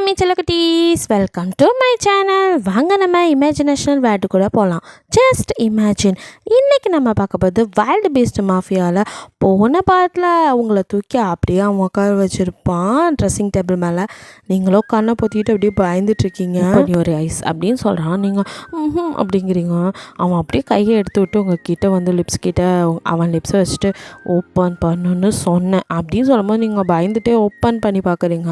Hi செல்லக்குட்டீஸ், welcome to my channel. வாங்க நம்ம இமேஜினேஷனல் வேர்ல்டு கூட போகலாம். Just imagine. இன்றைக்கி நம்ம பார்க்க போது வைல்டு பீஸ்ட் மாஃபியாவில் போன பாட்டில் அவங்கள தூக்கி அப்படியே அவன் உட்கார வச்சுருப்பான் ட்ரெஸ்ஸிங் டேபிள் மேலே. நீங்களும் கண்ணை பொத்திட்டு அப்படியே பயந்துட்டுருக்கீங்க. ஒரு ஐஸ் அப்படின்னு சொல்கிறான். நீங்கள் அப்படிங்கிறீங்க. அவன் அப்படியே கையை எடுத்து விட்டு உங்கள் கிட்டே வந்து லிப்ஸ் கிட்ட அவன் லிப்ஸை வச்சுட்டு ஓப்பன் பண்ணுன்னு சொன்னேன் அப்படின்னு சொல்லும்போது நீங்கள் பயந்துகிட்டே ஓப்பன் பண்ணி பார்க்குறீங்க.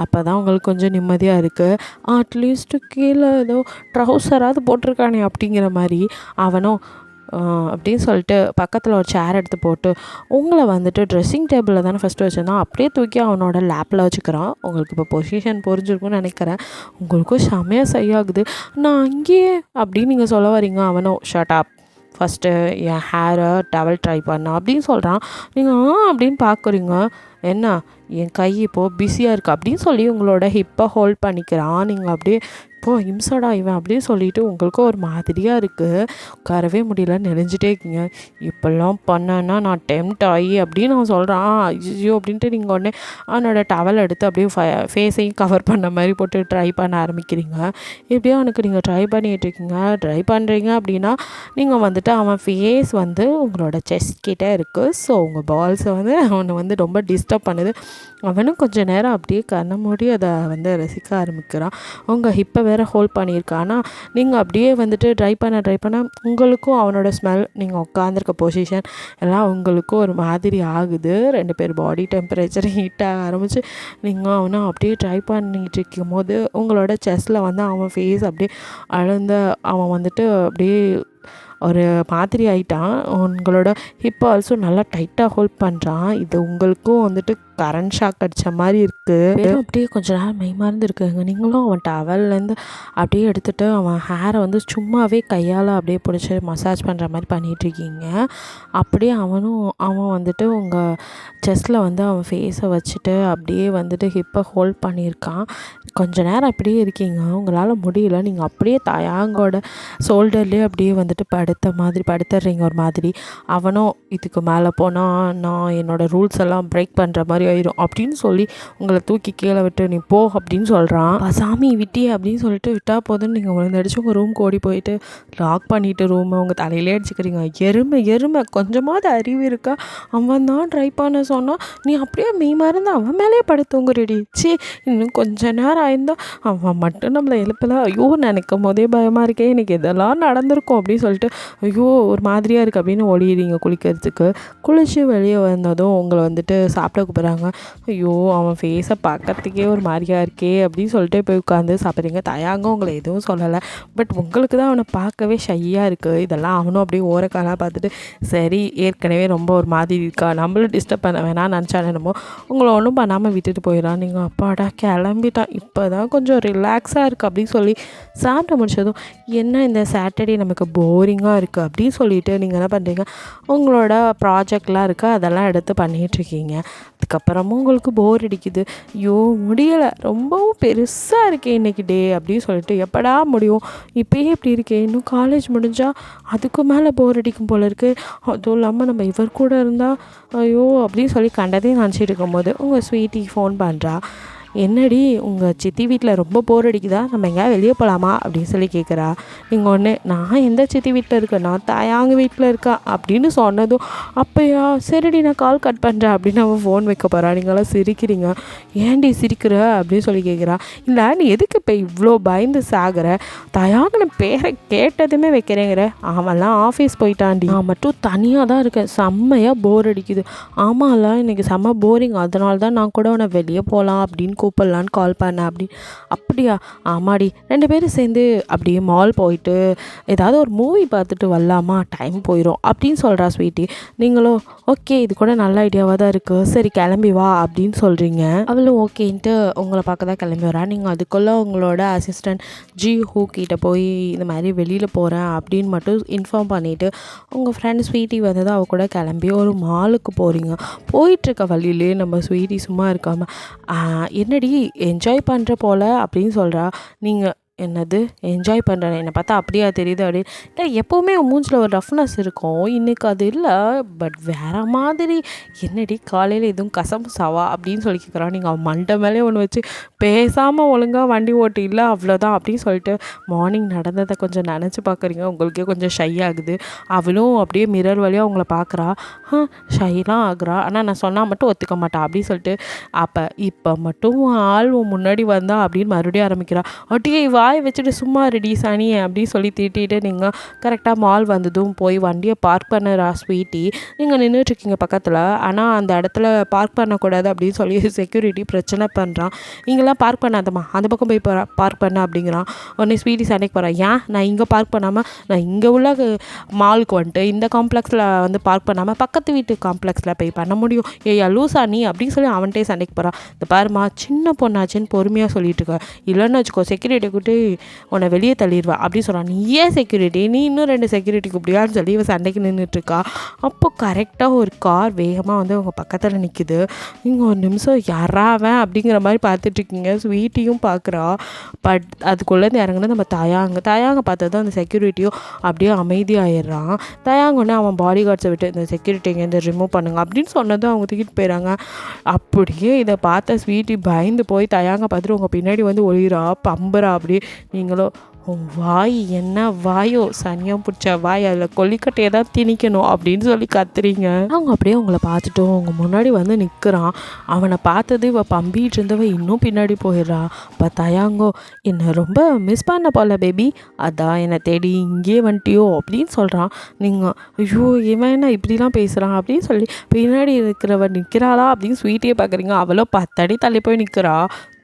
அப்போ தான் உங்களுக்கு கொஞ்சம் நிம்மதியாக இருக்குது. அட்லீஸ்ட்டு கீழே ஏதோ ட்ரௌசராவது போட்டிருக்கானே அப்படிங்கிற மாதிரி அவனும் அப்படின்னு சொல்லிட்டு பக்கத்தில் ஒரு சேர் எடுத்து போட்டு உங்களை வந்துட்டு ட்ரெஸ்ஸிங் டேபிளில் தானே ஃபஸ்ட்டு வச்சுருந்தான், அப்படியே தூக்கி அவனோட லேப்பில் வச்சுக்கிறான். உங்களுக்கு இப்போ பொசிஷன் புரிஞ்சிருக்குன்னு நினைக்கிறேன். உங்களுக்கும் செமையாக சரியாகுது. நான் அங்கேயே அப்படின்னு நீங்கள் சொல்ல வரீங்க. அவனும் ஷட் அப், ஃபஸ்ட்டு என் ஹேரை டவல் ட்ரை பண்ண அப்படின்னு சொல்கிறான். நீங்கள் அப்படின்னு பார்க்குறீங்க. என்ன, என் கை இப்போது பிஸியாக இருக்குது அப்படின்னு சொல்லி உங்களோட ஹிப்பை ஹோல்ட் பண்ணிக்கிறான். நீங்கள் அப்படியே இப்போது இம்சடா இவன் அப்படின்னு சொல்லிவிட்டு உங்களுக்கும் ஒரு மாதிரியாக இருக்குது. உட்காரவே முடியல, நெளிஞ்சிட்டே இருக்கீங்க. இப்போல்லாம் பண்ணேன்னா நான் டெம்ட் ஆகி அப்படின்னு அவன் சொல்கிறான். ஐயோ அப்படின்ட்டு நீங்கள் உடனே அவனோட டவல் எடுத்து அப்படியே ஃபேஸையும் கவர் பண்ண மாதிரி போட்டு ட்ரை பண்ண ஆரம்பிக்கிறீங்க. எப்படியோ அவனுக்கு நீங்கள் ட்ரை பண்ணிகிட்ருக்கீங்க. ட்ரை பண்ணுறீங்க அப்படின்னா நீங்கள் வந்துட்டு அவன் ஃபேஸ் வந்து உங்களோட செஸ்ட் கிட்டே இருக்குது. ஸோ உங்கள் பால்ஸை வந்து அவனை வந்து ரொம்ப டிஸ்டர்ப் பண்ணுது. அவனும் கொஞ்சம் நேரம் அப்படியே கண்ண மூடி அதை வந்து ரசிக்க ஆரம்பிக்கிறான். உங்கள் ஹிப்பை வேறு ஹோல்ட் பண்ணியிருக்கான்னா நீங்கள் அப்படியே வந்துட்டு ட்ரை பண்ண உங்களுக்கும் அவனோட ஸ்மெல், நீங்கள் உட்காந்துருக்க பொசிஷன் எல்லாம் உங்களுக்கும் ஒரு மாதிரி ஆகுது. 2 பேர் பாடி டெம்பரேச்சர் ஹீட்டாக ஆரம்பித்து நீங்கள் அவனை அப்படியே ட்ரை பண்ணிகிட்டு இருக்கும் போது உங்களோட செஸ்ட்டில் வந்து அவன் ஃபேஸ் அப்படியே அழுந்த அவன் வந்துட்டு அப்படியே ஒரு மாதிரி ஆகிட்டான். உங்களோட ஹிப் ஆல்சோ நல்லா டைட்டாக ஹோல்ட் பண்ணுறான். இது உங்களுக்கும் வந்துட்டு கரண்ட் ஷாக் அடித்த மாதிரி இருக்குது. அப்படியே கொஞ்ச நேரம் மெய்மார்ந்து இருக்குங்க. நீங்களும் அவன் டவல்லேருந்து அப்படியே எடுத்துகிட்டு அவன் ஹேரை வந்து சும்மாவே கையால் அப்படியே பிடிச்சி மசாஜ் பண்ணுற மாதிரி பண்ணிகிட்ருக்கீங்க. அப்படியே அவன் வந்துட்டு உங்கள் செஸ்ட்டில் வந்து அவன் ஃபேஸை வச்சுட்டு அப்படியே வந்துட்டு ஹிப்பை ஹோல்ட் பண்ணியிருக்கான். கொஞ்ச நேரம் அப்படியே இருக்கீங்க. உங்களால் முடியல. நீங்கள் அப்படியே தயாங்கோட ஷோல்டர்லேயே அப்படியே வந்துட்டு படுத்துடுறீங்க ஒரு மாதிரி. அவனும் இதுக்கு மேலே போனால் நான் என்னோடய ரூல்ஸ் எல்லாம் பிரேக் பண்ணுற மாதிரி ஆயிரும் அப்படின்னு சொல்லி உங்களை தூக்கி கீழே விட்டு நீ போ அப்படின்னு சொல்கிறான். சாமி விட்டியே அப்படின்னு சொல்லிட்டு விட்டால் போதுன்னு நீங்கள் விழுந்தடிச்சு உங்கள் ரூம்க்கு ஓடி போயிட்டு லாக் பண்ணிவிட்டு ரூமை உங்கள் தலையிலே அடிச்சுக்கிறீங்க. எருமை கொஞ்சமாவது அறிவு இருக்கா? அவன் தான் ட்ரை பண்ண சொன்னான், நீ அப்படியே மறந்து அவன் மேலே படுத்துங்குறடி. சி, இன்னும் கொஞ்ச நேரம் ஆயிருந்தா அவன் மட்டும் நம்மளை எழுப்பல. ஐயோ நினைக்கும் போதே பயமாக இருக்கே, எனக்கு இதெல்லாம் நடந்திருக்கும் அப்படின்னு சொல்லிட்டு ஐயோ ஒரு மாதிரியாக இருக்குது அப்படின்னு ஓடிடுறீங்க குளிக்கிறதுக்கு. குளித்து வெளியே வந்ததும் உங்களை வந்துட்டு சாப்பிட கூப்பிட்றாங்க. ஐயோ அவன் ஃபேஸை பார்க்கறதுக்கே ஒரு மாதிரியாக இருக்கே அப்படின்னு சொல்லிட்டு போய் உட்காந்து சாப்பிட்றீங்க. தயாங்க உங்களை எதுவும் சொல்லலை. பட் உங்களுக்கு தான் அவனை பார்க்கவே ஷையாக இருக்குது. இதெல்லாம் அவனும் அப்படியே ஓரக்காலாக பார்த்துட்டு சரி ஏற்கனவே ரொம்ப ஒரு மாதிரி இருக்கா, நம்மளும் டிஸ்டர்ப் பண்ண வேணாம்னு நினச்சானமோ உங்களை ஒன்றும் பண்ணாமல் விட்டுட்டு போயிடறான். நீங்கள் அப்பாடா கிளம்பிட்டான், இப்போ தான் கொஞ்சம் ரிலாக்ஸாக இருக்குது அப்படின்னு சொல்லி சாப்பிட முடிச்சதும் என்ன இந்த சாட்டர்டே நமக்கு போரிங்காக இருக்குது அப்படின்னு சொல்லிட்டு நீங்கள் என்ன பண்ணுறீங்க, உங்களோட ப்ராஜெக்ட்லாம் இருக்குது அதெல்லாம் எடுத்து பண்ணிகிட்ருக்கீங்க. அதுக்கப்புறமும் உங்களுக்கு போர் அடிக்குது. ஐயோ முடியலை, ரொம்பவும் பெருசாக இருக்கே இன்றைக்கி டே அப்படின்னு சொல்லிட்டு எப்படா முடியும், இப்போயே இப்படி இருக்கே, இன்னும் காலேஜ் முடிஞ்சால் அதுக்கு மேலே போர் அடிக்கும் போல் இருக்குது. அதுவும் இல்லாமல் நம்ம இவர் கூட இருந்தால் ஐயோ அப்படின்னு சொல்லி கண்டதையும் நினச்சிட்டு இருக்கும்போது உங்கள் ஸ்வீட்டி ஃபோன் பண்ணுறா. என்னடி உங்கள் சித்தி வீட்டில் ரொம்ப போர் அடிக்குதா, நம்ம எங்கேயாவது வெளியே போகலாமா அப்படின்னு சொல்லி கேட்குறா. நீங்கள் ஒன்று நான் எந்த சித்தி வீட்டில் இருக்கேன், நான் தாயாங்க வீட்டில் இருக்கா அப்படின்னு சொன்னதும் அப்போயா சரிடி நான் கால் கட் பண்ணுறேன் அப்படின்னு அவன் ஃபோன் வைக்க போகிறா. நீங்களாம் சிரிக்கிறீங்க. ஏன்டி சிரிக்கிற அப்படின்னு சொல்லி கேட்குறா. இல்லை நீ எதுக்கு இப்போ இவ்வளோ பயந்து சாகிற, தயாங்கன்னு பேரை கேட்டதுமே வைக்கிறேங்கிற, அவன்லாம் ஆஃபீஸ் போயிட்டான்டி, நான் மட்டும் தனியாக தான் இருக்கேன், செம்மையாக போர் அடிக்குது. ஆமாம்ல இன்றைக்கி செம்ம போரிங், அதனால தான் நான் கூட உன்னை வெளியே போகலாம் அப்படின்னு கூப்பிடலான்னு கால் பண்ணேன். அப்படியா, ஆமாடி 2 பேரும் சேர்ந்து அப்படியே மால் போயிட்டு ஏதாவது ஒரு மூவி பார்த்துட்டு வரலாமா, டைம் போயிடும் அப்படின்னு சொல்கிறா ஸ்வீட்டி. நீங்களும் ஓகே இது கூட நல்ல ஐடியாவாக தான் இருக்குது, சரி கிளம்பி வா அப்படின்னு சொல்கிறீங்க. அவளும் ஓகேன்ட்டு உங்களை பார்க்க தான் கிளம்பி வரா. நீங்கள் அதுக்குள்ளே உங்களோட அசிஸ்டன்ட் ஜி ஹூ கிட்ட போய் இந்த மாதிரி வெளியில் போகிறேன் அப்படின்னு மட்டும் இன்ஃபார்ம் பண்ணிவிட்டு உங்கள் ஃப்ரெண்ட் ஸ்வீட்டி வந்தது அவள் கூட கிளம்பி ஒரு மாலுக்கு போகிறீங்க. போயிட்டுருக்க வழியிலே நம்ம ஸ்வீட்டி சும்மா இருக்காமல் என்னடி என்ஜாய் பண்ணுற போல் அப்படின்னு சொல்கிறா. நீங்கள் என்னது என்ஜாய் பண்ணுறேன், என்னை பார்த்தா அப்படியா தெரியுது அப்படின்னு. இல்லை எப்போவுமே மூஞ்சில் ஒரு ரஃப்னஸ் இருக்கும், இன்றைக்கி அது இல்லை, பட் வேறு மாதிரி. என்னடி காலையில் எதுவும் கசமுசாவா அப்படின்னு சொல்லி கேட்குறான். நீங்கள் அவன் மண்டை மேலே ஒன்று வச்சு பேசாமல் ஒழுங்காக வண்டி ஓட்டு இல்லை அவ்வளோதான் அப்படின்னு சொல்லிட்டு மார்னிங் நடந்ததை கொஞ்சம் நினச்சி பார்க்குறீங்க. உங்களுக்கே கொஞ்சம் ஷை ஆகுது. அவளும் அப்படியே மிரர் வழியாக அவங்கள பார்க்குறா. ஷைலாம் ஆகுறா, ஆனால் நான் சொன்னால் மட்டும் ஒத்துக்க மாட்டா அப்படின்னு சொல்லிட்டு இப்போ மட்டும் ஆள் முன்னாடி வந்தா அப்படின்னு மறுபடியும் ஆரம்பிக்கிறா. அட்டியே வாய் வச்சுட்டு சும்மா ரெடி சனியே அப்படின்னு சொல்லி திட்டிட்டு நீங்கள் கரெக்டாக மால் வந்ததும் போய் வண்டியை பார்க் பண்ணுறா ஸ்வீட்டி. நீங்கள் நின்றுட்டுருக்கீங்க பக்கத்தில், ஆனால் அந்த இடத்துல பார்க் பண்ணக்கூடாது அப்படின்னு சொல்லி செக்யூரிட்டி பிரச்சனை பண்ணுறான். நீங்களாம் பார்க் பண்ணாதம்மா, அந்த பக்கம் போய் பார்க் பண்ண அப்படிங்கிறான். உடனே ஸ்வீட்டி சண்டைக்கு போகிறான். ஏன் நான் இங்கே பார்க் பண்ணாமல் நான் இங்கே உள்ள மாலுக்கு வந்துட்டு இந்த காம்ப்ளெக்ஸில் வந்து பார்க் பண்ணாமல் பக்கத்து வீட்டு காம்ப்ளெக்ஸில் போய் பண்ண முடியும், ஏயா லூசா நீ அப்படின்னு சொல்லி அவன்கிட்டே சண்டைக்கு போகிறான். இந்த பாருமா சின்ன பொண்ணாச்சுன்னு பொறுமையாக சொல்லிட்டு இருக்க, இல்லைன்னு வச்சுக்கோ செக்யூரிட்டி கூட்டி உன்னை வெளியே தள்ளிடுவா அப்படின்னு சொல்கிறான். நீ ஏன் செக்யூரிட்டி, நீ இன்னும் 2 செக்யூரிட்டி கூப்பிடியான்னு சொல்லி இவன் சண்டைக்கு நின்றுட்டுருக்கா. அப்போ கரெக்டாக ஒரு கார் வேகமாக வந்து அவங்க பக்கத்தில் நிற்கிது. நீங்கள் ஒரு நிமிஷம் யாராவன் அப்படிங்கிற மாதிரி பார்த்துட்ருக்கீங்க. ஸ்வீட்டியும் பார்க்குறா. பட் அதுக்குள்ளேருந்து இறங்குனா நம்ம தயாங்க பார்த்தது அந்த செக்யூரிட்டியும் அப்படியே அமைதியாகிடுறான். தயாங்கன்னே அவன் பாடி கார்ட்ஸை விட்டு இந்த செக்யூரிட்டி இங்கேருந்து ரிமூவ் பண்ணுங்க அப்படின்னு சொன்னதும் அவங்க தூக்கிட்டு போயிடறாங்க. அப்படியே இதை பார்த்த ஸ்வீட்டி பயந்து போய் தயாங்க பார்த்துட்டு உங்கள் பின்னாடி வந்து ஒளிரா பம்புறா. அப்படியே நீங்களும் வாய் என்ன வாயோ சனியம் பிடிச்ச வாய், அதில் கொல்லிக்கட்டையை தான் திணிக்கணும் அப்படின்னு சொல்லி கத்துறீங்க. அவங்க அப்படியே உங்களை பார்த்துட்டோம் அவங்க முன்னாடி வந்து நிற்கிறான். அவனை பார்த்தது இவள் பம்பிட்டு இருந்தவ இன்னும் பின்னாடி போயிடுறா. இப்போ தயாங்கோ என்னை ரொம்ப மிஸ் பண்ண போல பேபி, அதான் என்னை தேடி இங்கே வந்துட்டியோ அப்படின்னு சொல்கிறான். நீங்கள் ஐயோ இவன் என்ன இப்படிலாம் பேசுகிறான் அப்படின்னு சொல்லி பின்னாடி இருக்கிறவன் நிற்கிறாளா அப்படின்னு ஸ்வீட்டியே பார்க்குறீங்க. அவளோ 10 அடி தள்ளி போய் நிற்கிறா.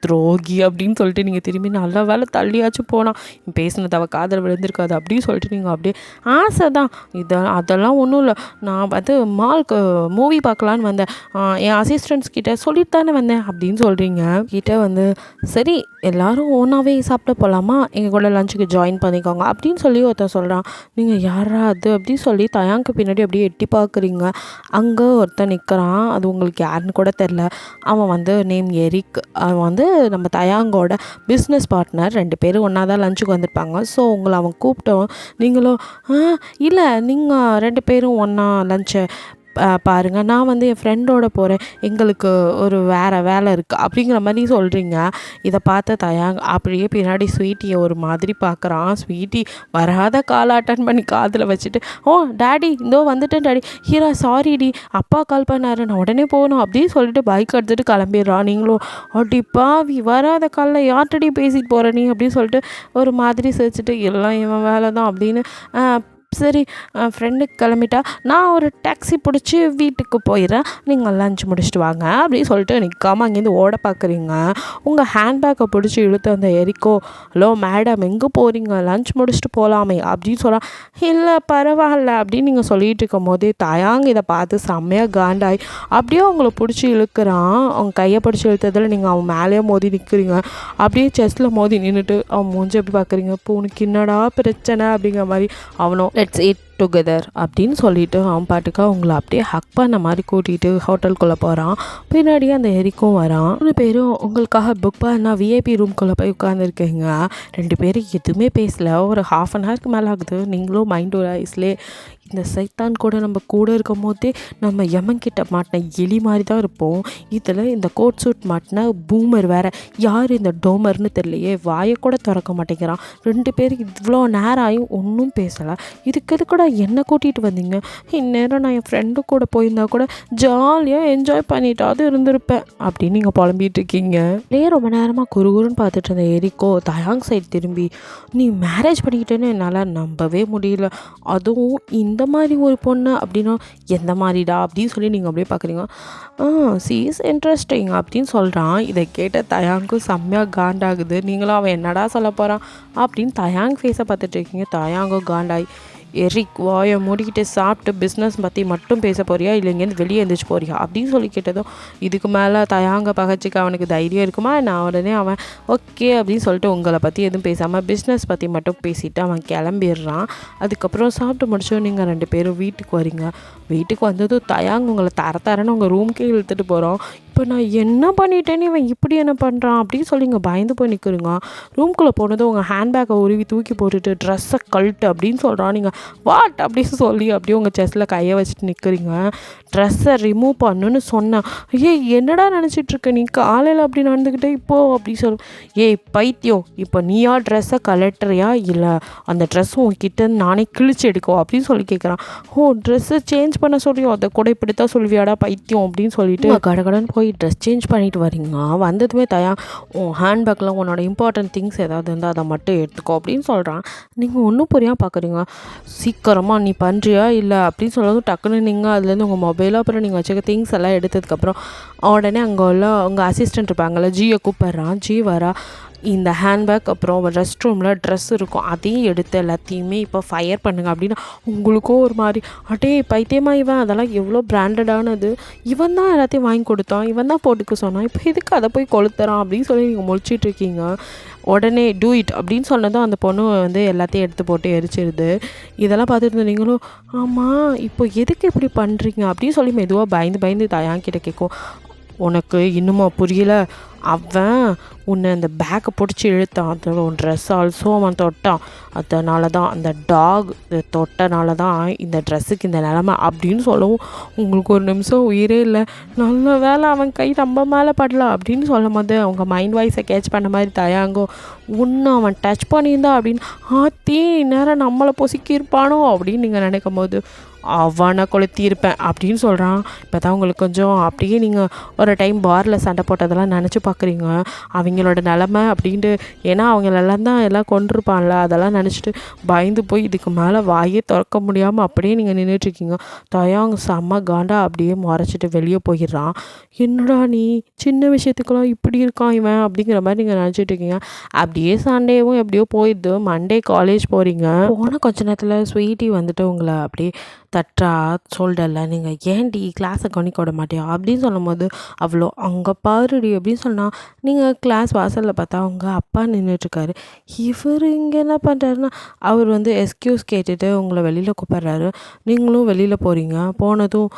துரோகி அப்படின்னு சொல்லிட்டு நீங்கள் திரும்பி நல்ல வேலை தள்ளியாச்சும் போனால் பேசினது அவள் காதல் விழுந்திருக்காது அப்படின்னு சொல்லிட்டு நீங்கள் அப்படியே ஆசை தான் அதெல்லாம் ஒன்றும் இல்லை, நான் வந்து மால்க்கு மூவி பார்க்கலான்னு வந்தேன், என் அசிஸ்டன்ட்ஸ் கிட்டே சொல்லிட்டு தானே வந்தேன் அப்படின்னு சொல்கிறீங்க. கிட்டே வந்து சரி எல்லோரும் ஓனாகவே சாப்பிட போகலாமா, எங்கள் கூட லஞ்சுக்கு ஜாயின் பண்ணிக்கோங்க அப்படின்னு சொல்லி ஒருத்தர் சொல்கிறான். நீங்கள் யாரா அது அப்படின்னு சொல்லி தயாங்க்கு பின்னாடி அப்படியே எட்டி பார்க்குறீங்க. அங்கே ஒருத்தன் நிற்கிறான், அது உங்களுக்கு யாருன்னு கூட தெரில. அவன் வந்து நேம் எரிக். அவன் வந்து நம்ம தயாங்கோட பிஸ்னஸ் பார்ட்னர். 2 பேரும் ஒன்றா தான் லஞ்சுக்கு வந்திருப்பாங்க. ஸோ உங்களை அவன் கூப்பிட்டோம். நீங்களும் இல்லை நீங்கள் 2 பேரும் ஒன்றா லஞ்சை பாருங்கள், நான் வந்து என் ஃப்ரெண்டோட போகிறேன், எங்களுக்கு ஒரு வேறு வேலை இருக்குது அப்படிங்கிற மாதிரி சொல்கிறீங்க. இதை பார்த்த தயாங்க அப்படியே பின்னாடி ஸ்வீட்டியை ஒரு மாதிரி பார்க்குறான். ஸ்வீட்டி வராத கால் அட்டன் பண்ணி காதில் வச்சுட்டு டேடி இதோ வந்துட்டேன் டேடி, ஹீரா சாரிடி அப்பா கால் பண்ணாரு நான் உடனே போகணும் அப்படின்னு சொல்லிட்டு பைக் எடுத்துகிட்டு கிளம்பிடுறான். நீங்களும் பாவி வராத காலில் யார்கிட்டடி பேசிட்டு போகிற நீ அப்படின்னு சொல்லிட்டு ஒரு மாதிரி சிரிச்சுட்டு எல்லாம் இவன் வேலை தான் அப்படின்னு சரி ஃப்ரெண்டுக்கு கிளம்பிட்டா நான் ஒரு டாக்ஸி பிடிச்சி வீட்டுக்கு போயிடுறேன், நீங்கள் லஞ்ச் முடிச்சுட்டு வாங்க அப்படின்னு சொல்லிட்டு நிற்காமல் அங்கேருந்து ஓட பார்க்குறீங்க. உங்கள் ஹேண்ட்பேக்கை பிடிச்சி இழுத்து அந்த எரிக்கோ ஹலோ மேடம் எங்கே போகிறீங்க, லஞ்ச் முடிச்சுட்டு போகலாமே அப்படின்னு சொல்கிறான். இல்லை பரவாயில்ல அப்படின்னு நீங்கள் சொல்லிகிட்டு இருக்கும் போதே தயாங்க இதை பார்த்து செம்மையாக காண்டாய் அப்படியே அவங்கள பிடிச்சி இழுக்கிறான். அவங்க கையை பிடிச்சி இழுத்ததில் நீங்கள் அவன் மேலேயே மோதி நிற்கிறீங்க. அப்படியே செஸ்ட்டில் மோதி நின்றுட்டு அவன் மூஞ்சி எப்படி பார்க்குறீங்க, இப்போ உனக்கு என்னடா பிரச்சனை அப்படிங்கிற மாதிரி. அவனும் லெட்ஸ் ஈட் டுகெதர் அப்படின்னு சொல்லிட்டு அவன் பாட்டுக்கு அவங்கள அப்படியே ஹக் பண்ண மாதிரி கூட்டிகிட்டு ஹோட்டலுக்குள்ளே போகிறான். பின்னாடியே அந்த எரிக்கும் வரான். 3 பேரும் உங்களுக்காக புக் பண்ணா விஐபி ரூம்குள்ளே போய் உட்காந்துருக்கீங்க. 2 பேரும் எதுவுமே பேசல. ஒரு 1/2 அன் ஹவருக்கு மேலே ஆகுது. நீங்களும் மைண்ட் ஒரு ஐஸ்லே இந்த சைத்தான் கூட நம்ம கூட இருக்கும் போதே நம்ம யமன்கிட்ட மாட்டின எலி மாதிரி தான் இருப்போம். இதில் இந்த கோட் சூட் மாட்டின பூமர் வேறு, யார் இந்த டோமர்னு தெரியலையே, வாயை கூட திறக்க மாட்டேங்கிறான். 2 பேருக்கு இவ்வளோ நேரம் ஆகியும் ஒன்றும் பேசலை. இதுக்கு கூட என்னை கூட்டிகிட்டு வந்தீங்க, இந்நேரம் நான் என் ஃப்ரெண்டு கூட போயிருந்தா கூட ஜாலியாக என்ஜாய் பண்ணிட்டாவது இருந்திருப்பேன் அப்படின்னு நீங்கள் புலம்பிகிட்டு இருக்கீங்க. ரொம்ப நேரமாக குறுகுறுன்னு பார்த்துட்டு இருந்த எரிக்கோ தயாங் சைடு திரும்பி நீ மேரேஜ் பண்ணிக்கிட்டேன்னு என்னால் நம்பவே முடியல, அதுவும் இந்த மாதிரி ஒரு பொண்ணு அப்படின்னா எந்த மாதிரிடா அப்படின்னு சொல்லி நீங்கள் அப்படியே பார்க்குறீங்க. சி இஸ் இன்ட்ரெஸ்டிங் அப்படின்னு சொல்கிறான். இதை கேட்ட தயாங்கும் செம்மையாக காண்டாகுது. நீங்களும் அவன் என்னடா சொல்ல போகிறான் அப்படின்னு தயாங் ஃபேஸை பார்த்துட்டு இருக்கீங்க. தயாங்கோ காண்டாய் எரிக் வாயை மூடிக்கிட்டு சாப்பிட்டு பிஸ்னஸ் பற்றி மட்டும் பேச போறியா இல்லை இங்கேருந்து வெளியே எழுந்திரிச்சு போறியா அப்படின்னு சொல்லி கேட்டதும் இதுக்கு மேலே தயாங்க பகச்சிக்க அவனுக்கு தைரியம் இருக்குமா. நான் உடனே அவன் ஓகே அப்படின்னு சொல்லிட்டு உங்களை பற்றி எதுவும் பேசாமல் பிஸ்னஸ் பற்றி மட்டும் பேசிவிட்டு அவன் கிளம்பிடுறான். அதுக்கப்புறம் சாப்பிட்டு முடிச்சோம் நீங்கள் 2 பேரும் வீட்டுக்கு வரீங்க. வீட்டுக்கு வந்ததும் தயாங்க உங்களை தரன்னு உங்கள் ரூம்க்கே இழுத்துட்டு போகிறோம். இப்போ நான் என்ன பண்ணிட்டேன்னு இவன் இப்படி என்ன பண்ணுறான் அப்படின்னு சொல்லி இங்கே பயந்து போய் நிற்கிறீங்க. ரூம்குள்ளே போனதும் உங்கள் ஹேண்ட்பேக்கை உருவி தூக்கி போட்டுட்டு ட்ரெஸ்ஸை கழட்டு அப்படின்னு சொல்கிறான். நீங்கள் வாட் அப்படின்னு சொல்லி அப்படியே உங்கள் செஸ்ட்டில் கையை வச்சுட்டு நிற்கிறீங்க. ட்ரெஸ்ஸை ரிமூவ் பண்ணுன்னு சொன்னேன். என்னடா நினச்சிட்ருக்க நீ காலையில் அப்படி நடந்துக்கிட்டே இப்போ அப்படி சொல். பைத்தியம், இப்போ நீயா ட்ரெஸ்ஸை கலட்டுறியா இல்லை அந்த ட்ரெஸ் உன்கிட்ட நானே கிழிச்சு எடுக்கோ அப்படின்னு சொல்லி கேட்குறான். ட்ரெஸ்ஸை சேஞ்ச் பண்ண சொல்லியும் அதை கூட இப்படித்தான் சொல்வியாடா பைத்தியம் அப்படின்னு சொல்லிட்டு கடகடன்னு போய் ட்ரெஸ் சேஞ்ச் பண்ணிட்டு வரீங்க. வந்ததுமே உன் ஹேண்ட்பேக்கில் உன்னோட இம்பார்ட்டன்ட் திங்ஸ் ஏதாவது இருந்தால் அதை மட்டும் எடுத்துக்கோ அப்படின்னு சொல்கிறான். நீங்கள் ஒன்றும் புரியாமல் பார்க்குறீங்க. சீக்கிரமாக நீ பண்ணுறியா இல்லை அப்படின்னு சொல்லவும் டக்குன்னு நீங்கள் அதுலேருந்து உங்கள் மொபைலோ அப்புறம் நீங்கள் வச்சுக்க திங்ஸ் எல்லாம் எடுத்ததுக்கப்புறம் உடனே அங்கே உள்ள உங்கள் அசிஸ்டன்ட் இருப்பாங்கள்ல ஜியை கூப்பிட்றான். ஜி வரா. இந்த ஹேண்ட்பேக் அப்புறம் ரெஸ்ட் ரூமில் ட்ரெஸ் இருக்கும் அதையும் எடுத்து எல்லாத்தையுமே இப்போ ஃபயர் பண்ணுங்க அப்படின்னு. உங்களுக்கும் ஒரு மாதிரி பைத்தியமாக இவன் அதெல்லாம் எவ்வளோ பிராண்டடானது, இவன் தான் எல்லாத்தையும் வாங்கி கொடுத்தான், இவன் தான் போட்டுக்க சொன்னான், இப்போ எதுக்கு அதை போய் கொளுத்துறான் அப்படின்னு சொல்லி நீங்கள் முழிச்சிட்டு இருக்கீங்க. உடனே டூ இட் அப்படின்னு சொன்னதும் அந்த பொண்ணு எல்லாத்தையும் எடுத்து போட்டு எரிச்சிருது. இதெல்லாம் பார்த்துட்டு இருந்த நீங்களும் ஆமாம் இப்போ எதுக்கு இப்படி பண்ணுறீங்க அப்படின்னு சொல்லி மெதுவாக பயந்து தயாங்கிட்ட கேட்கும். உனக்கு இன்னுமா புரியல? அவன் உன்னை அந்த பேக்கை பிடிச்சி இழுத்தான், அதில் உன் ட்ரெஸ் ஆல்சோ அவன் தொட்டான், அதனால தான் அந்த டாக் தொட்டனால தான் இந்த ட்ரெஸ்ஸுக்கு இந்த நிலமை அப்படின்னு சொல்லவும் உங்களுக்கு ஒரு நிமிஷம் உயிரே இல்லை. நல்ல வேலை அவன் கை நம்ம மேலே படலாம் அப்படின்னு சொல்லும் போது அவங்க மைண்ட் வாய்ஸை கேட்ச் பண்ண மாதிரி தயாங்கோ உன்னை அவன் டச் பண்ணியிருந்தான் அப்படின்னு நேரம் நம்மளை பொசுக்கியிருப்பானோ அப்படின்னு நீங்கள் நினைக்கும் போது அவனை கொளுத்தியிருப்பேன் அப்படின்னு சொல்கிறான். இப்போ தான் உங்களுக்கு கொஞ்சம் அப்படியே நீங்கள் ஒரு டைம் பாரில் சண்டை போட்டதெல்லாம் நினச்சி பார்க்குறீங்க அவங்களோட நிலமை அப்படின்ட்டு. ஏன்னா அவங்களெல்லாம் தான் எல்லாம் கொண்டிருப்பான்ல, அதெல்லாம் நினச்சிட்டு பயந்து போய் இதுக்கு மேலே வாயே திறக்க முடியாமல் அப்படியே நீங்கள் நின்றுட்டுருக்கீங்க. அவங்க செம்ம காண்டா அப்படியே முறைச்சிட்டு வெளியே போயிடுறான். என்னடா நீ சின்ன விஷயத்துக்கெல்லாம் இப்படி இருக்கான் இவன் அப்படிங்கிற மாதிரி நீங்கள் நினச்சிட்டு இருக்கீங்க. அப்படியே சண்டேவும் எப்படியோ போயிடுது. மண்டே காலேஜ் போகிறீங்க. போன கொஞ்ச நேரத்தில் ஸ்வீட்டி வந்துட்டு உங்களை அப்படியே தட்டா சொல்லிடல. நீங்கள் ஏன்டி கிளாஸை கவனிக்க விட மாட்டியா அப்படின்னு சொல்லும் போது அவ்வளோ அங்கே பாருடி அப்படின்னு சொன்னால் நீங்கள் கிளாஸ் வாசலில் பார்த்தா அவங்க அப்பா நின்றுட்டுருக்காரு. இவர் இங்கே என்ன பண்ணுறாருன்னா அவர் எக்ஸ்கியூஸ் கேட்டுட்டு உங்களை வெளியில் கூப்பிட்றாரு. நீங்களும் வெளியில் போகிறீங்க. போனதும்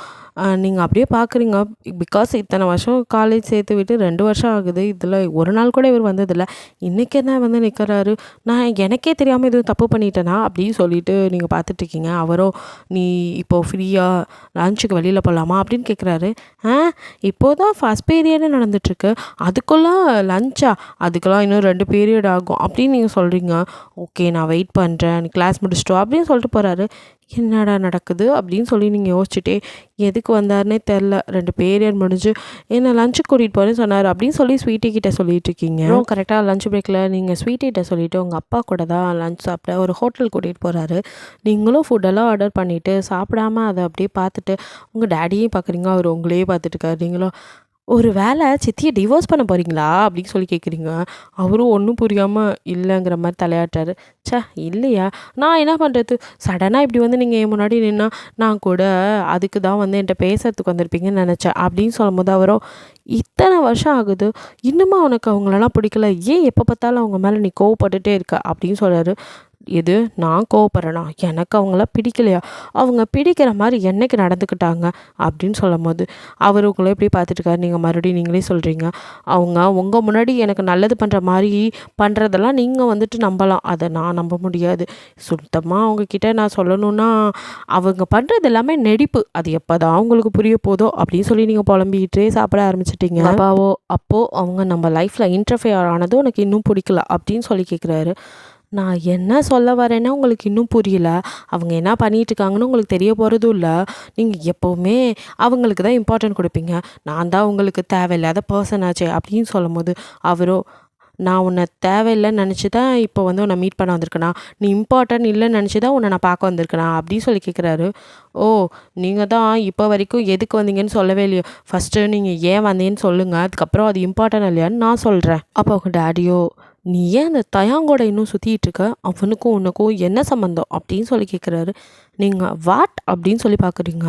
நீங்கள் அப்படியே பார்க்குறீங்க. பிகாஸ் இத்தனை வருஷம் காலேஜ் சேர்த்து விட்டு 2 வருஷம் ஆகுது. இதில் ஒரு நாள் கூட இவர் வந்ததில்லை. இன்றைக்கி என்ன நிற்கிறாரு. நான் எனக்கே தெரியாமல் எதுவும் தப்பு பண்ணிட்டேனா அப்படின்னு சொல்லிட்டு நீங்கள் பார்த்துட்ருக்கீங்க. அவரோ நீ இப்போது ஃப்ரீயாக லஞ்சுக்கு வெளியில் போகலாமா அப்படின்னு கேட்குறாரு. இப்போது தான் ஃபஸ்ட் பீரியடே நடந்துகிட்ருக்கு, அதுக்குள்ளே லஞ்சா? அதுக்கெல்லாம் இன்னும் 2 பீரியட் ஆகும் அப்படின்னு நீங்கள் சொல்கிறீங்க. ஓகே நான் வெயிட் பண்ணுறேன், நீ கிளாஸ் முடிச்சிட்டோம் அப்படின்னு சொல்லிட்டு போகிறாரு. என்னடா நடக்குது அப்படின்னு சொல்லி நீங்கள் யோசிச்சுட்டே எதுக்கு வந்தாருன்னே தெரில. 2 பீரியட் முடிஞ்சு என்ன லஞ்சு கூட்டிகிட்டு போகிறேன்னு சொன்னார் அப்படின்னு சொல்லி ஸ்வீட்டி கிட்டே சொல்லிட்டு இருக்கீங்க. கரெக்டாக லஞ்ச் பிரேக்கில் நீங்கள் ஸ்வீட்டிகிட்ட சொல்லிவிட்டு உங்கள் அப்பா கூட தான் லஞ்ச் சாப்பிட ஒரு ஹோட்டல் கூட்டிகிட்டு போகிறாரு. நீங்களும் ஃபுட்டெல்லாம் ஆர்டர் பண்ணிவிட்டு சாப்பிடாம அதை அப்படியே பார்த்துட்டு உங்கள் டேடியும் பார்க்குறீங்க, அவர் உங்களையே பார்த்துட்டுருக்காரு. நீங்களும் ஒரு வேளை சித்தியை டிவோர்ஸ் பண்ண போகிறீங்களா அப்படின்னு சொல்லி கேட்குறீங்க. அவரும் ஒன்றும் புரியாமல் இல்லைங்கிற மாதிரி தலையாட்டாரு. இல்லையா, நான் என்ன பண்ணுறது, சடனாக இப்படி நீங்கள் என் முன்னாடி நின்னா நான் கூட அதுக்கு தான் என்கிட்ட பேசுறதுக்கு வந்திருப்பீங்கன்னு நினச்சேன் அப்படின்னு சொல்லும் போது அவரோ இத்தனை வருஷம் ஆகுது இன்னுமா உனக்கு அவங்களெல்லாம் பிடிக்கல, ஏன் எப்போ பார்த்தாலும் அவங்க மேலே நீ கோவப்பட்டுட்டே இருக்க அப்படின்னு சொல்கிறாரு. இது நான் கோவப்படுறேனா, எனக்கு அவங்கள பிடிக்கலையா, அவங்க பிடிக்கிற மாதிரி என்னைக்கு நடந்துக்கிட்டாங்க அப்படின்னு சொல்லும் போது அவர் உங்களை எப்படி பார்த்துட்டுருக்காரு. நீங்கள் மறுபடியும் நீங்களே சொல்கிறீங்க அவங்க உங்கள் முன்னாடி எனக்கு நல்லது பண்ணுற மாதிரி பண்ணுறதெல்லாம் நீங்கள் நம்பலாம், அதை நான் நம்ப முடியாது. சுத்தமாக அவங்கக்கிட்ட நான் சொல்லணுன்னா அவங்க பண்ணுறது எல்லாமே நடிப்பு, அது எப்போ தான் அவங்களுக்கு புரிய போதோ அப்படின்னு சொல்லி நீங்கள் புலம்பிக்கிட்டே சாப்பிட ஆரம்பிச்சிட்டிங்க. அப்போது அவங்க நம்ம லைஃப்பில் இன்டர்ஃபியர் ஆனதும் எனக்கு இன்னும் பிடிக்கல அப்படின்னு சொல்லி கேட்குறாரு. நான் என்ன சொல்ல வரேன்னா உங்களுக்கு இன்னும் புரியல. அவங்க என்ன பண்ணிகிட்ருக்காங்கன்னு உங்களுக்கு தெரிய போகிறதும் இல்லை. நீங்கள் எப்போவுமே அவங்களுக்கு தான் இம்பார்ட்டன்ட் கொடுப்பீங்க, நான் தான் உங்களுக்கு தேவையில்லாத பர்சன் ஆச்சே அப்படின்னு சொல்லும் போது அவரோ நான் உன்னை தேவையில்லைன்னு நினச்சி தான் இப்போ உன்னை மீட் பண்ண வந்திருக்கேனா, நீ இம்பார்ட்டன்ட் இல்லைன்னு நினச்சி தான் உன்னை நான் பார்க்க வந்திருக்கேனா அப்படின்னு சொல்லி கேட்குறாரு. நீங்கள் தான் இப்போ வரைக்கும் எதுக்கு வந்தீங்கன்னு சொல்லவே இல்லையோ, ஃபஸ்ட்டு நீங்கள் ஏன் வந்தீங்கன்னு சொல்லுங்கள், அதுக்கப்புறம் அது இம்பார்ட்டன்ட் இல்லையான்னு நான் சொல்கிறேன். அப்போ உங்கள் டேடியோ நீ ஏன் அந்த தயாங்கோட இன்னும் சுற்றிட்டு இருக்க, அவனுக்கும் உனக்கும் என்ன சம்மந்தம் அப்படின்னு சொல்லி கேட்குறாரு. நீங்கள் வாட் அப்படின்னு சொல்லி பார்க்குறீங்க.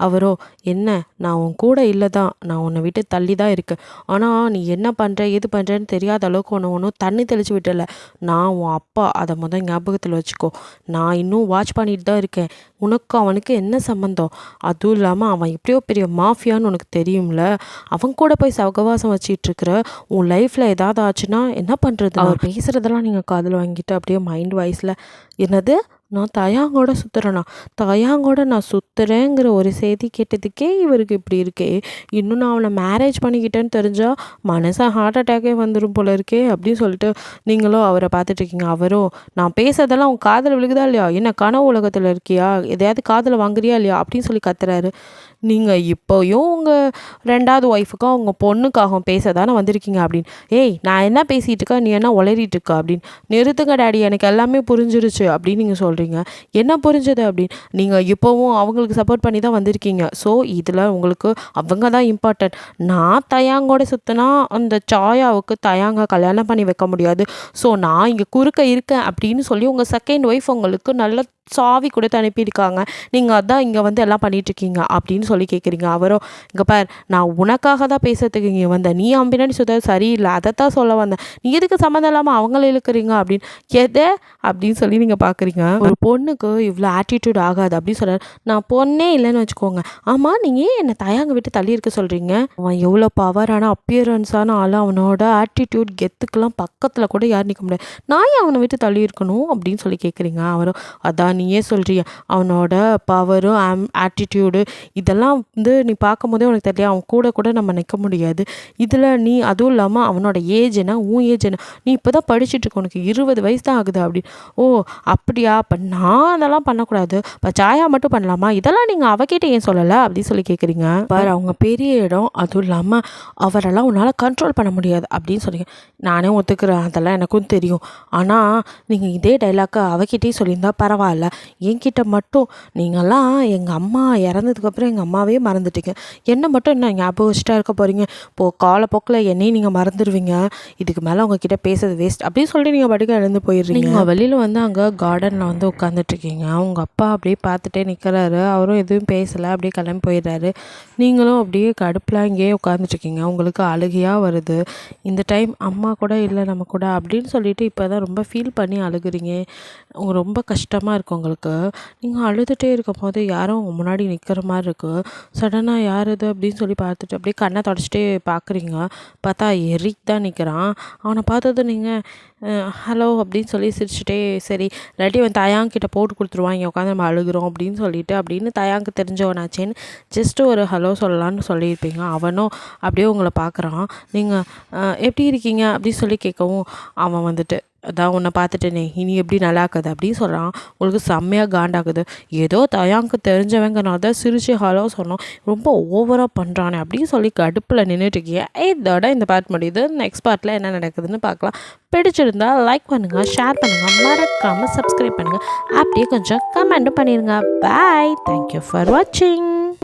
அவரோ, என்ன, நான் உன் கூட இல்லை தான், நான் உன்னை விட்டு தள்ளி தான் இருக்கேன். ஆனால் நீ என்ன பண்ணுற எது பண்ணுறேன்னு தெரியாத அளவுக்கு உன்னை ஒன்றும் தண்ணி தெளித்து விட்டல. நான் உன் அப்பா, அதை முதல் ஞாபகத்தில் வச்சுக்கோ. நான் இன்னும் வாட்ச் பண்ணிட்டு தான் இருக்கேன். உனக்கு அவனுக்கு என்ன சம்மந்தம்? அதுவும் இல்லாமல் அவன் எப்படியோ பெரிய மாஃபியான்னு உனக்கு தெரியும்ல. அவன் கூட போய் சகவாசம் வச்சிட்டு இருக்கிற. உன் லைஃப்பில் ஏதாவது ஆச்சுன்னா என்ன பண்ணுறது? அவர் பேசுகிறதெல்லாம் நீங்கள் காதில் வாங்கிட்டு அப்படியே மைண்ட் வாய்ஸில், என்னது, நான் தயாங்கோட சுற்றுறேண்ணா, தயாங்கோட நான் சுற்றுறேங்கிற ஒரு செய்தி கேட்டதுக்கே இவருக்கு இப்படி இருக்கே, இன்னும் நான் அவனை மேரேஜ் பண்ணிக்கிட்டேன்னு தெரிஞ்சால் மனசை ஹார்ட் அட்டாக்கே வந்துடும் போல இருக்கே அப்படின்னு சொல்லிட்டு நீங்களும் அவரை பார்த்துட்ருக்கீங்க. அவரும், நான் பேசுறதெல்லாம் உன் காதில் விழுகுதா இல்லையா, என்ன கனவு உலகத்தில் இருக்கியா, எதையாவது காதில் வாங்குறியா இல்லையா அப்படின்னு சொல்லி கத்துறாரு. நீங்கள் இப்போயும் உங்கள் 2வது ஒய்ஃபுக்கும் அவங்க பொண்ணுக்காகவும் பேச தானே வந்திருக்கீங்க அப்படின்னு. ஏய், நான் என்ன பேசிகிட்டு இருக்கா, நீ என்ன உளறிட்டு இருக்கா அப்படின்னு. நிறுத்துங்க டாடி, எனக்கு எல்லாமே புரிஞ்சிருச்சு அப்படின்னு நீங்கள் சொல்கிறீங்க. என்ன புரிஞ்சது அப்படின்னு. நீங்கள் இப்போவும் அவங்களுக்கு சப்போர்ட் பண்ணி தான் வந்திருக்கீங்க. ஸோ இதில் உங்களுக்கு அவங்க தான் இம்பார்ட்டன்ட். நான் தயாங்கோட சுற்றினா அந்த சாயாவுக்கு தயாங்க கல்யாணம் பண்ணி வைக்க முடியாது. ஸோ நான் இங்கே குறுக்க இருக்கேன் அப்படின்னு சொல்லி உங்கள் 2nd ஒய்ஃப் உங்களுக்கு நல்ல சாவி கொடுத்து அனுப்பியிருக்காங்க. நீங்கள் அதான் இங்கே வந்து எல்லாம் பண்ணிகிட்ருக்கீங்க அப்படின்னு சொல்லி கேட்குறீங்க. அவரோ, இங்கே பார், நான் உனக்காக தான் பேசுறதுக்கு இங்கே வந்தேன், நீ அவன் பின்னாடி சுத்த சரியில்லை, அதைத்தான் சொல்ல வந்தேன், நீ எதுக்கு சம்மந்தம் இல்லாமல் அவங்கள இழுக்கிறீங்க அப்படின்னு. எதை அப்படின்னு சொல்லி நீங்கள் பார்க்குறீங்க. ஒரு பொண்ணுக்கு இவ்வளோ ஆட்டிடியூட் ஆகாது அப்படின்னு சொல்கிறார். நான் பொண்ணே இல்லைன்னு வச்சுக்கோங்க. ஆமாம், நீங்கள் ஏன் என்னை தயாங்க விட்டு தள்ளி இருக்க சொல்கிறீங்க? அவன் எவ்வளோ பவரான அப்பியரன்ஸான ஆள், அவனோட ஆட்டிடியூட் கெத்துக்கெல்லாம் பக்கத்தில் கூட யாரும் நிற்க முடியாது, நான் ஏன் அவனை விட்டு தள்ளி இருக்கணும் அப்படின்னு சொல்லி கேட்குறீங்க. அவரும், அதான் நீயே சொல்கிறிய, அவனோட பவரும் ஆட்டிடியூடு இதெல்லாம் வந்து நீ பார்க்கும் போதே உனக்கு தெரியல, அவன் கூட கூட நம்ம நிற்க முடியாது. இதில் நீ அதுவும் இல்லாமல் அவனோட ஏஜ் என்ன, உன் ஏஜ் என்ன, நீ இப்போ தான் படிச்சுட்ருக்க, உனக்கு 20 வயசு தான் ஆகுது அப்படி. ஓ அப்படியா, அப்போ நான் அதெல்லாம் பண்ணக்கூடாது, இப்போ சாயா மட்டும் பண்ணலாமா, இதெல்லாம் நீங்கள் அவகிட்ட ஏன் சொல்லலை அப்படின்னு சொல்லி கேட்குறீங்க. பாரு, அவங்க பெரிய இடம், அதுவும் இல்லாமல் அவரெல்லாம் உன்னால் கண்ட்ரோல் பண்ண முடியாது அப்படின்னு சொல்லிங்க. நானே ஒத்துக்கிறேன், அதெல்லாம் எனக்கும் தெரியும். ஆனால் நீங்கள் இதே டைலாக்கை அவகிட்டே சொல்லியிருந்தா பரவாயில்ல, என்கிட்ட மட்டும் நீங்கள்லாம் எங்கள் அம்மா இறந்ததுக்கப்புறம் எங்கள் அம்மாவே மறந்துட்டீங்க, என்னை மட்டும் என்ன ஞாபகம் வச்சுட்டா இருக்க போகிறீங்க, இப்போது காலப்போக்கில் என்னையும் நீங்கள் மறந்துடுவீங்க, இதுக்கு மேலே உங்ககிட்ட பேசுறது வேஸ்ட் அப்படின்னு சொல்லிட்டு நீங்கள் படிக்க எழுந்து போயிடுறீங்க. நீங்கள் வெளியில் வந்து அங்கே கார்டனில் வந்து உட்காந்துட்ருக்கீங்க. உங்கள் அப்பா அப்படியே பார்த்துட்டே நிற்கிறாரு. அவரும் எதுவும் பேசலை, அப்படியே கிளம்பி போயிடுறாரு. நீங்களும் அப்படியே கடுப்பில் இங்கேயே உட்காந்துட்ருக்கீங்க. உங்களுக்கு அழுகையாக வருது. இந்த டைம் அம்மா கூட இல்லை நம்ம கூட அப்படின்னு சொல்லிட்டு இப்போ தான் ரொம்ப ஃபீல் பண்ணி அழுகுறீங்க. ரொம்ப கஷ்டமாக இருக்குது உங்களுக்கு. நீங்கள் அழுதுகிட்டே இருக்கும் போது யாரும் உங்கள் முன்னாடி நிற்கிற மாதிரி இருக்குது. சடனாக யார் இது அப்படின்னு சொல்லி பார்த்துட்டு அப்படியே கண்ணை தொடச்சிட்டே பார்க்குறீங்க. பார்த்தா எரிக் தான் நிற்கிறான். அவனை பார்த்தது நீங்கள் ஹலோ அப்படின்னு சொல்லி சிரிச்சுட்டே, சரி இல்லாட்டி அவன் தயாங்கிட்ட போட்டு கொடுத்துருவான், இங்கே உட்காந்து நம்ம அழுகிறோம் அப்படின்னு சொல்லிட்டு அப்படின்னு தயாங்கு தெரிஞ்சவனாச்சேன்னு ஜஸ்ட்டு ஒரு ஹலோ சொல்லலான்னு சொல்லியிருப்பீங்க. அவனும் அப்படியே உங்களை பார்க்குறான். நீங்கள் எப்படி இருக்கீங்க அப்படின்னு சொல்லி கேட்கவும் அவன் வந்துட்டு, அதான் உன்னை பார்த்துட்டேனே, இனி எப்படி நல்லாக்குது அப்படின்னு சொல்கிறான். உங்களுக்கு செம்மையாக காண்டாக்குது. ஏதோ தயாங்கு தெரிஞ்சவங்கனால தான் சிரிச்சு ஹலோ சொன்னோம், ரொம்ப ஓவராக பண்ணுறானே அப்படின்னு சொல்லி கடுப்பில் நின்றுட்டுருக்கீங்க. இதோட இந்த பார்ட் முடியுது. நெக்ஸ்ட் பார்ட்டில் என்ன நடக்குதுன்னு பார்க்கலாம். பிடிச்சிருந்தால் லைக் பண்ணுங்கள், ஷேர் பண்ணுங்கள், மறக்காமல் சப்ஸ்கிரைப் பண்ணுங்கள், அப்படியே கொஞ்சம் கமெண்ட்டும் பண்ணிடுங்க. பாய், தேங்க்யூ ஃபார் வாட்சிங்.